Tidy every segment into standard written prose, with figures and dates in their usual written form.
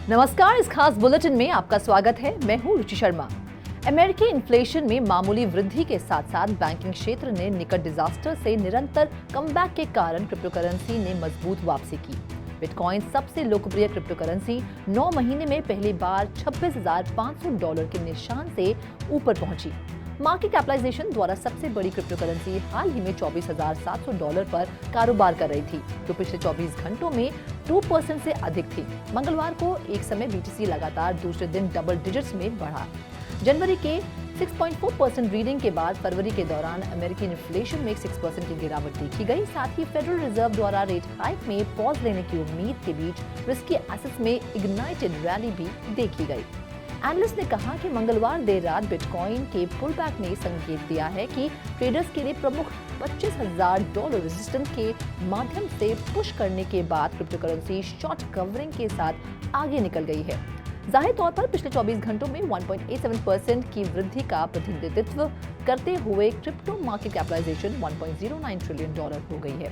नमस्कार, इस खास बुलेटिन में आपका स्वागत है। मैं हूं रुचि शर्मा। अमेरिकी इन्फ्लेशन में मामूली वृद्धि के साथ साथ बैंकिंग क्षेत्र ने निकट डिजास्टर से निरंतर कमबैक के कारण क्रिप्टोकरेंसी ने मजबूत वापसी की। बिटकॉइन सबसे लोकप्रिय क्रिप्टोकरेंसी 9 महीने में पहली बार $26,500 के निशान से ऊपर पहुंची। मार्केट कैपिटलाइजेशन द्वारा सबसे बड़ी क्रिप्टोकरेंसी हाल ही में $24,700 पर कारोबार कर रही थी, जो पिछले 24 घंटों में 2% से अधिक थी। मंगलवार को एक समय BTC लगातार दूसरे दिन डबल डिजिट्स में बढ़ा। जनवरी के 6.4% रीडिंग के बाद फरवरी के दौरान अमेरिकी इन्फ्लेशन में 6% की गिरावट देखी गई। साथ ही फेडरल रिजर्व द्वारा रेट हाइक में पॉज लेने की उम्मीद के बीच रिस्की एसेट्स में इग्नाइटेड रैली भी देखी गई। एनालिस्ट ने कहा कि मंगलवार देर रात बिटकॉइन के पुलबैक ने संकेत दिया है कि ट्रेडर्स के लिए प्रमुख $25,000 रेजिस्टेंस के माध्यम से पुश करने के बाद क्रिप्टोकरेंसी शॉर्ट कवरिंग के साथ आगे निकल गई है। जाहिर तौर पर पिछले 24 घंटों में 1.87% की वृद्धि का प्रतिनिधित्व करते हुए क्रिप्टो मार्केट कैपिटलाइजेशन $1.09 ट्रिलियन हो गई है।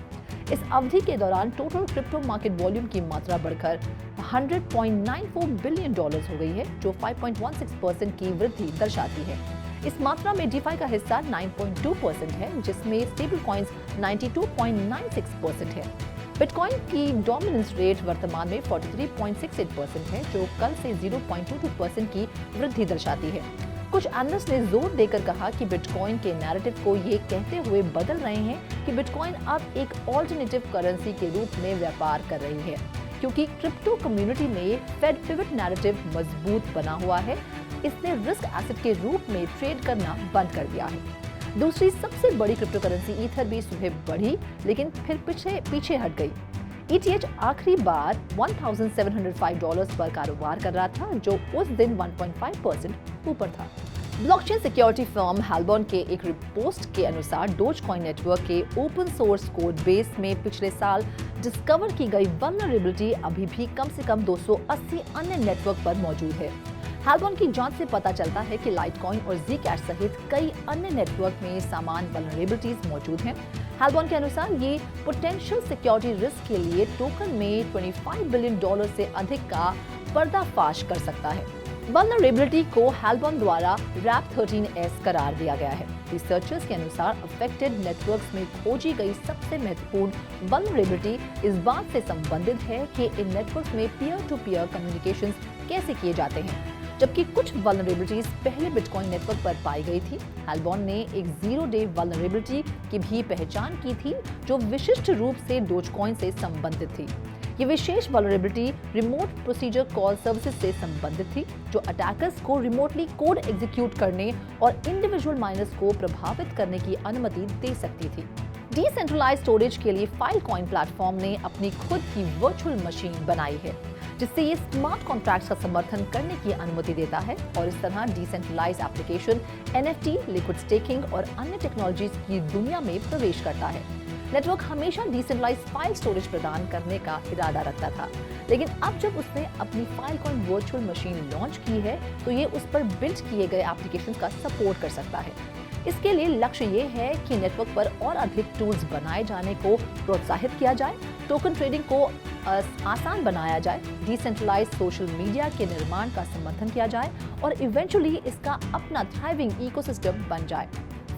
इस अवधि के दौरान टोटल क्रिप्टो मार्केट वॉल्यूम की मात्रा बढ़कर $100.94 बिलियन हो गई है, जो 5.16% की वृद्धि दर्शाती है। इस मात्रा में डीफाई का हिस्सा 9.2% है, जिसमें स्टेबल कॉइन्स 92.96% है। बिटकॉइन की डोमिनेंस रेट वर्तमान में 43.68% है, जो कल से 0.22% की वृद्धि दर्शाती है। कुछ एनालिस्ट ने जोर देकर कहा कि बिटकॉइन के नैरेटिव को ये कहते हुए बदल रहे हैं कि बिटकॉइन अब एक ऑल्टरनेटिव करेंसी के रूप में व्यापार कर रही है, क्योंकि क्रिप्टो कम्युनिटी में फेड पिवट नैरेटिव मजबूत बना हुआ है। इसने रिस्क एसेट के रूप में ट्रेड करना बंद कर दिया है। दूसरी सबसे बड़ी क्रिप्टोकरेंसी ईथर भी सुबह बढ़ी, लेकिन फिर पीछे हट गई। ETH आखिरी बार $1,705 पर कारोबार कर रहा था, जो उस दिन 1.5% ऊपर था। ब्लॉकचेन सिक्योरिटी फर्म हैलबॉर्न के एक पोस्ट के अनुसार डोजकॉइन नेटवर्क के ओपन सोर्स कोड बेस में पिछले साल डिस्कवर की गई वल्नरेबिलिटी अभी भी कम से कम 280 अन्य नेटवर्क पर मौजूद है। हैलबॉर्न की जांच से पता चलता है कि लाइटकॉइन और Zcash सहित कई अन्य नेटवर्क में समान वल्नरेबिलिटीज मौजूद हैं। हैलबॉर्न के अनुसार ये पोटेंशियल सिक्योरिटी रिस्क के लिए टोकन में $25 बिलियन से अधिक का पर्दाफाश कर सकता है। वल्नरेबिलिटी को हैलबॉर्न द्वारा रैप 13S करार दिया गया है। रिसर्चर्स के अनुसार अफेक्टेड नेटवर्क्स में खोजी गई सबसे महत्वपूर्ण वल्नरेबिलिटी इस बात से संबंधित है कि इन नेटवर्क्स में पीयर टू पीयर कम्युनिकेशंस कैसे किए जाते हैं, जबकि कुछ वल्नरेबिलिटीज पहले बिटकॉइन नेटवर्क पर पाई गई थी। हैलबॉर्न ने एक जीरो डे वल्नरेबिलिटी की भी पहचान की थी, जो विशिष्ट रूप से डोजकॉइन से संबंधित थी। ये विशेष vulnerability remote procedure call services से संबंधित थी, जो अटैकर्स को रिमोटली कोड एग्जीक्यूट करने और इंडिविजुअल माइनर्स को प्रभावित करने की अनुमति दे सकती थी। डिसेंट्रलाइज्ड स्टोरेज के लिए फाइलकॉइन प्लेटफॉर्म ने अपनी खुद की वर्चुअल मशीन बनाई है, जिससे ये स्मार्ट कॉन्ट्रैक्ट्स का समर्थन करने की अनुमति देता है और इस तरह decentralised application, NFT, liquid staking और अन्य टेक्नोलॉजीज की दुनिया में प्रवेश करता है। नेटवर्क हमेशा डिसेंट्रलाइज्ड फाइल स्टोरेज प्रदान करने का इरादा रखता था, लेकिन अब जब उसने अपनी फाइलकॉइन वर्चुअल मशीन लॉन्च की है, तो ये उस पर बिल्ड किए गए एप्लीकेशन का सपोर्ट कर सकता है। इसके लिए लक्ष्य ये है कि नेटवर्क पर और अधिक टूल्स बनाए जाने को प्रोत्साहित किया जाए, टोकन ट्रेडिंग को आसान बनाया जाए, डिसेंट्रलाइज्ड सोशल मीडिया के निर्माण का समर्थन किया जाए और इवेंचुअली इसका अपना थ्राइविंग इकोसिस्टम बन जाए।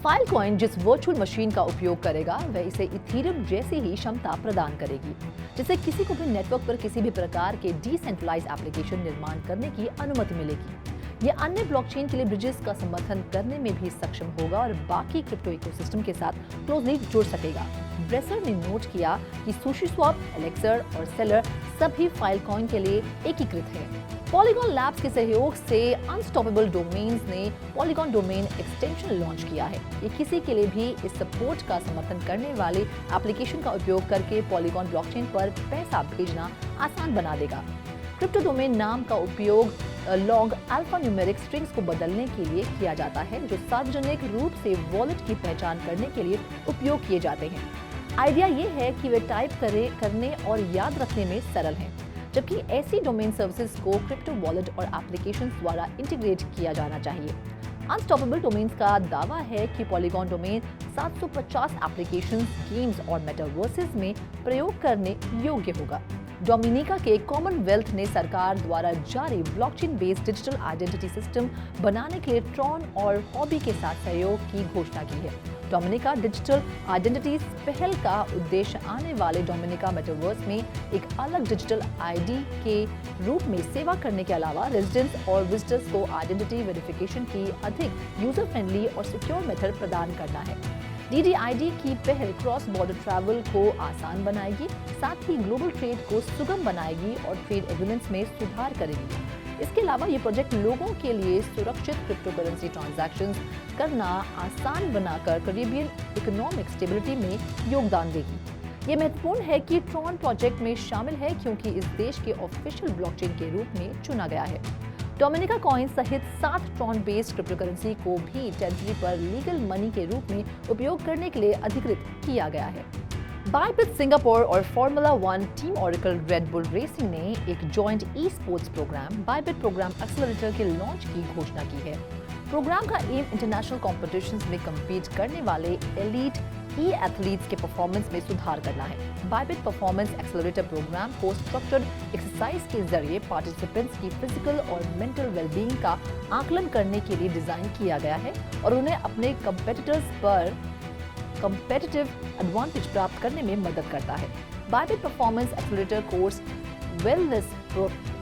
फाइलकॉइन जिस वर्चुअल मशीन का उपयोग करेगा, वह इसे इथेरियम जैसी ही क्षमता प्रदान करेगी, जिससे किसी को भी नेटवर्क पर किसी भी प्रकार के डिसेंट्रलाइज्ड एप्लीकेशन निर्माण करने की अनुमति मिलेगी। यह अन्य ब्लॉकचेन के लिए ब्रिजेस का समर्थन करने में भी सक्षम होगा और बाकी क्रिप्टो इकोसिस्टम के साथ क्लोजली जुड़ सकेगा। ब्रेसर ने नोट किया कि सुशीस्वैप, एलेक्सर और सेलर सभी फाइलकॉइन के लिए एकीकृत हैं। पॉलीगॉन लैब्स के सहयोग से अनस्टॉपेबल डोमेन्स ने पॉलीगॉन डोमेन एक्सटेंशन लॉन्च किया है। ये किसी के लिए भी इस सपोर्ट का समर्थन करने वाले एप्लीकेशन का उपयोग करके पॉलीगॉन ब्लॉकचेन पर पैसा भेजना आसान बना देगा। क्रिप्टो डोमेन नाम का उपयोग लॉन्ग अल्फा न्यूमेरिक स्ट्रिंग्स को बदलने के लिए किया जाता है, जो सार्वजनिक रूप से वॉलेट की पहचान करने के लिए उपयोग किए जाते हैं। आइडिया ये है कि वे टाइप करने और याद रखने में सरल हैं, जबकि ऐसी डोमेन सर्विसेज को क्रिप्टो वॉलेट और एप्लीकेशंस द्वारा इंटीग्रेट किया जाना चाहिए। अनस्टॉपेबल डोमेन्स का दावा है कि पॉलीगॉन डोमेन 750 एप्लीकेशंस, गेम्स और मेटावर्सेस में प्रयोग करने योग्य होगा। डोमिनिका के कॉमनवेल्थ ने सरकार द्वारा जारी blockchain based digital identity system बनाने के लिए ट्रॉन और हॉबी के साथ सहयोग की घोषणा की है। डोमिनिका डिजिटल आइडेंटिटी पहल का उद्देश्य आने वाले डोमिनिका मेटावर्स में एक अलग डिजिटल आईडी के रूप में सेवा करने के अलावा रेजिडेंट्स और विजिटर्स को आइडेंटिटी वेरिफिकेशन की अधिक यूजर फ्रेंडली और सिक्योर मेथड प्रदान करना है। DDID की पहल क्रॉस बॉर्डर ट्रैवल को आसान बनाएगी, साथ ही ग्लोबल ट्रेड को सुगम बनाएगी और ट्रेड एग्रीमेंट्स में सुधार करेगी। इसके अलावा ये प्रोजेक्ट लोगों के लिए सुरक्षित क्रिप्टो करेंसी ट्रांजैक्शंस करना आसान बनाकर कैरिबियन इकोनॉमिक स्टेबिलिटी में योगदान देगी। ये महत्वपूर्ण है कि ट्रॉन प्रोजेक्ट में शामिल है क्योंकि इस देश के ऑफिशियल ब्लॉकचेन के रूप में चुना गया है। डोमिनिका कॉइन सहित 7 ट्रॉन बेस्ड क्रिप्टो करेंसी को भी टेरिटरी पर लीगल मनी के रूप में उपयोग करने के लिए अधिकृत किया गया है। बाइबिट सिंगापुर और formula 1 team Oracle Red Bull Racing ने एक joint esports programme Bybit programme accelerator के लॉन्च की घोषणा की है। प्रोग्राम का एम इंटरनेशनल कॉम्पिटिशंस में कम्पीट करने वाले एलीट ई एथलीट्स के परफॉर्मेंस में सुधार करना है। बाइबिट परफॉर्मेंस एक्सेलरेटर प्रोग्राम को स्ट्रक्चर्ड एक्सरसाइज के जरिए पार्टिसिपेंट्स की फिजिकल और मेंटल वेलबींग का आकलन करने के लिए डिजाइन किया गया है और उन्हें अपने कंपेटिटर्स पर कंपेटिटिव एडवांटेज प्राप्त करने में मदद करता है। Bybit performance accelerator course wellness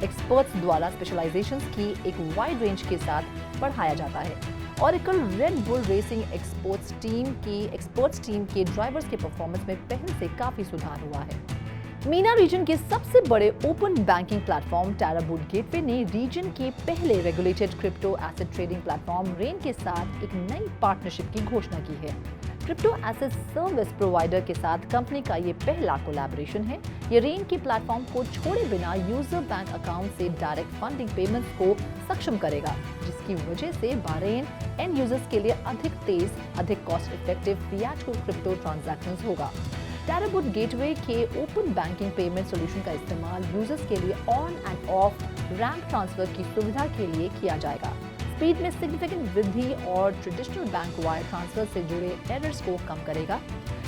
experts द्वारा स्पेशलाइजेशंस की एक वाइड रेंज के साथ पढ़ाया जाता है। Oracle Red Bull racing experts team के ड्राइवर्स के परफॉर्मेंस में पहले से काफी सुधार हुआ है। मीना रीजन के सबसे बड़े ओपन बैंकिंग प्लेटफॉर्म टेराबूट गेटवे ने रीजन के पहले regulated crypto asset trading platform rain के साथ एक नई पार्टनरशिप की घोषणा की है। क्रिप्टो एसेट सर्विस प्रोवाइडर के साथ कंपनी का ये पहला कोलैबोरेशन है। ये रेन के प्लेटफॉर्म को छोड़े बिना यूजर बैंक अकाउंट से डायरेक्ट फंडिंग पेमेंट्स को सक्षम करेगा, जिसकी वजह से बारेन एंड यूजर्स के लिए अधिक तेज, अधिक cost effective fiat to crypto transactions होगा। टेराबूट गेटवे के ओपन बैंकिंग पेमेंट सॉल्यूशन का इस्तेमाल यूजर्स के लिए on and off ramp transfer की सुविधा के लिए किया जाएगा। स्पीड में सिग्निफिकेंट वृद्धि और ट्रेडिशनल बैंक वायर ट्रांसफर से जुड़े एरर्स को कम करेगा।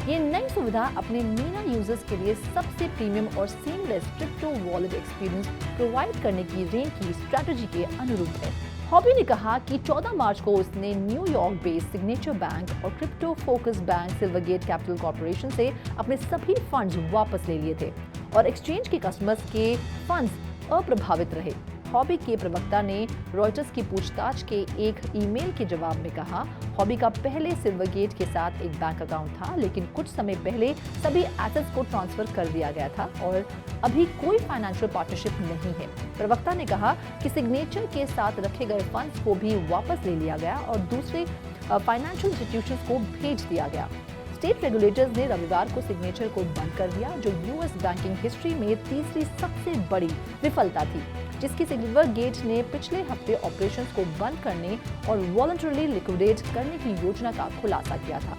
ये नई सुविधा अपने मीना यूजर्स के लिए सबसे प्रीमियम और seamless crypto wallet experience provide करने की रेन की स्ट्रैटेजी के अनुरूप है। हॉबी ने कहा कि 14 मार्च को उसने न्यूयॉर्क बेस्ड सिग्नेचर बैंक और crypto focus bank Silvergate capital corporation से अपने सभी फंड्स वापस ले लिए थे और एक्सचेंज के कस्टमर्स के फंड्स अप्रभावित रहे। हॉबी के प्रवक्ता ने रॉयटर्स की पूछताछ के एक ईमेल के जवाब में कहा, हॉबी का पहले सिल्वरगेट के साथ एक बैंक अकाउंट था, लेकिन कुछ समय पहले सभी एसेट्स को ट्रांसफर कर दिया गया था और अभी कोई फाइनेंशियल पार्टनरशिप नहीं है। प्रवक्ता ने कहा कि सिग्नेचर के साथ रखे गए फंड्स को भी वापस ले लिया गया और दूसरे फाइनेंशियल इंस्टीट्यूशंस को भेज दिया गया। स्टेट रेगुलेटर्स ने रविवार को सिग्नेचर को बंद कर दिया, जो यूएस बैंकिंग हिस्ट्री में तीसरी सबसे बड़ी विफलता थी, जिसकी सिल्वरगेट ने पिछले हफ्ते ऑपरेशंस को बंद करने और वॉलंटरली लिक्विडेट करने की योजना का खुलासा किया था।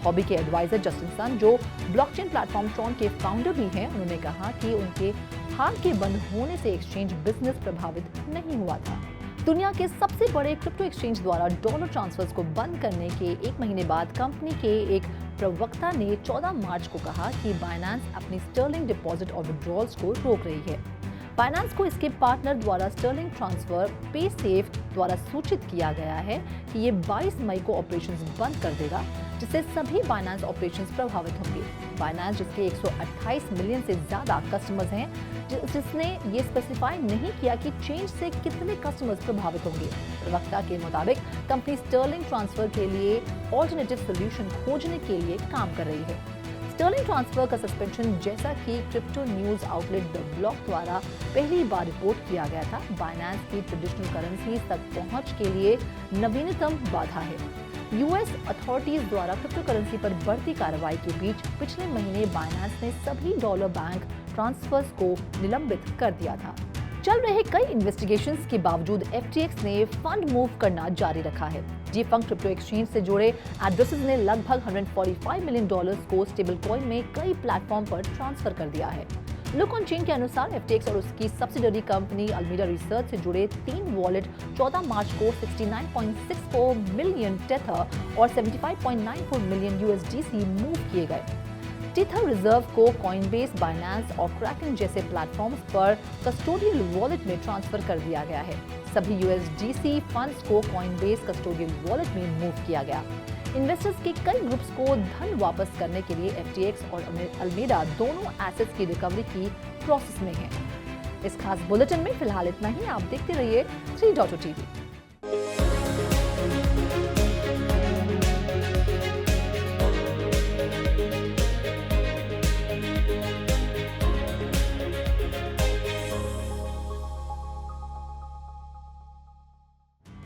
हॉबी के एडवाइजर जस्टिन सन, जो ब्लॉकचेन प्लेटफॉर्म ट्रॉन के फाउंडर भी हैं, उन्होंने कहा कि उनके हाल के बंद होने से एक्सचेंज बिजनेस प्रभावित नहीं हुआ था। दुनिया के सबसे बड़े क्रिप्टो एक्सचेंज द्वारा डॉलर ट्रांसफर्स को बंद करने के एक महीने बाद कंपनी के एक प्रवक्ता ने 14 मार्च को कहा कि बाइनेंस अपनी स्टर्लिंग डिपॉजिट और विड्रॉल्स को रोक रही है। बाइनेंस को इसके पार्टनर द्वारा स्टर्लिंग ट्रांसफर पेसेफ द्वारा सूचित किया गया है कि ये 22 मई को ऑपरेशंस बंद कर देगा, जिससे सभी बाइनेंस ऑपरेशंस प्रभावित होंगे। बाइनेंस, जिसके 128 मिलियन से ज्यादा कस्टमर्स हैं, जिसने ये स्पेसिफाई नहीं किया कि चेंज से कितने कस्टमर्स प्रभावित होंगे। प्रवक्ता के मुताबिक कंपनी स्टर्लिंग ट्रांसफर के लिए ऑल्टरनेटिव सोल्यूशन खोजने के लिए काम कर रही है। स्टर्लिंग ट्रांसफर का सस्पेंशन, जैसा कि crypto news outlet the block द्वारा पहली बार रिपोर्ट किया गया था, बाइनेंस की ट्रेडिशनल करेंसी तक पहुंच के लिए नवीनतम बाधा है। यूएस अथॉरिटीज द्वारा क्रिप्टो करेंसी पर बढ़ती कार्रवाई के बीच पिछले महीने बाइनेंस ने सभी डॉलर बैंक ट्रांसफर्स को निलंबित कर दिया था। चल रहे कई इन्वेस्टिगेशंस के बावजूद FTX ने फंड मूव करना जारी रखा है। जीफंग क्रिप्टो एक्सचेंज से जुड़े एड्रेसेस ने लगभग $145 मिलियन को स्टेबल कॉइन में कई प्लेटफॉर्म पर ट्रांसफर कर दिया है। लुक ऑन चेन के अनुसार FTX और उसकी सब्सिडरी कंपनी अल्मीडा रिसर्च से जुड़े 3 वॉलेट 14 मार्च को 69.64 मिलियन टेथर और 75.94 मिलियन USDC मूव किए गए। टीथर रिजर्व को कॉइनबेस, बाइनेंस और क्रैकन जैसे प्लेटफॉर्म्स पर कस्टोडियल वॉलेट में ट्रांसफर कर दिया गया है। सभी USDC फंड्स को कॉइनबेस कस्टोडियल वॉलेट में मूव किया गया। इन्वेस्टर्स के कई ग्रुप्स को धन वापस करने के लिए FTX और अल्मेडा दोनों एसेट्स की रिकवरी की प्रोसेस में हैं। इस खास बुलेटिन में फिलहाल इतना ही। आप देखते रहिए 3.2 TV।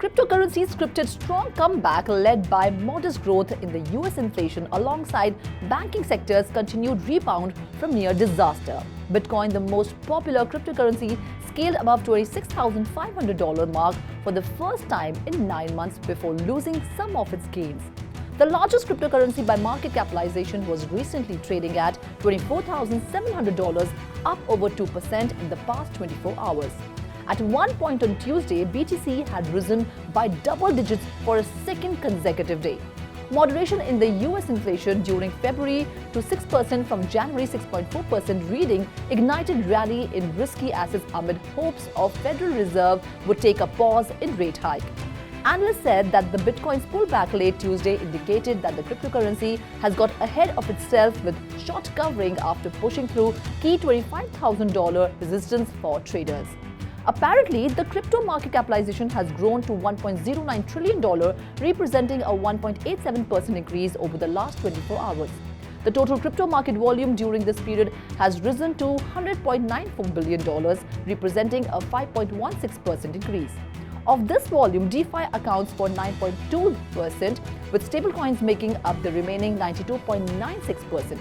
Cryptocurrencies scripted strong comeback led by modest growth in the US inflation alongside banking sector's continued rebound from near disaster. Bitcoin, the most popular cryptocurrency, scaled above $26,500 mark for the first time in 9 months before losing some of its gains. The largest cryptocurrency by market capitalization was recently trading at $24,700, up over 2% in the past 24 hours. At one point on Tuesday, BTC had risen by double digits for a second consecutive day. Moderation in the US inflation during February to 6% from January 6.4% reading ignited rally in risky assets amid hopes of Federal Reserve would take a pause in rate hike. Analysts said that the Bitcoin's pullback late Tuesday indicated that the cryptocurrency has got ahead of itself with short covering after pushing through key $25,000 resistance for traders. Apparently, the crypto market capitalization has grown to $1.09 trillion, representing a 1.87% increase over the last 24 hours. The total crypto market volume during this period has risen to $100.94 billion, representing a 5.16% increase. Of this volume, DeFi accounts for 9.2%, with stablecoins making up the remaining 92.96%.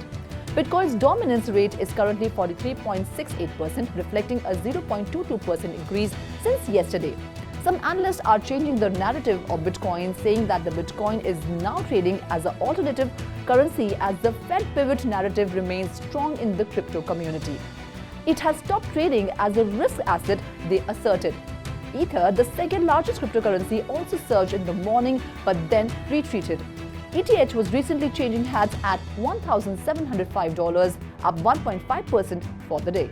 Bitcoin's dominance rate is currently 43.68%, reflecting a 0.22% increase since yesterday. Some analysts are changing the narrative of Bitcoin, saying that the Bitcoin is now trading as an alternative currency as the Fed pivot narrative remains strong in the crypto community. It has stopped trading as a risk asset, they asserted. Ether, the second largest cryptocurrency, also surged in the morning but then retreated. ETH was recently changing hands at $1,705, up 1.5% for the day.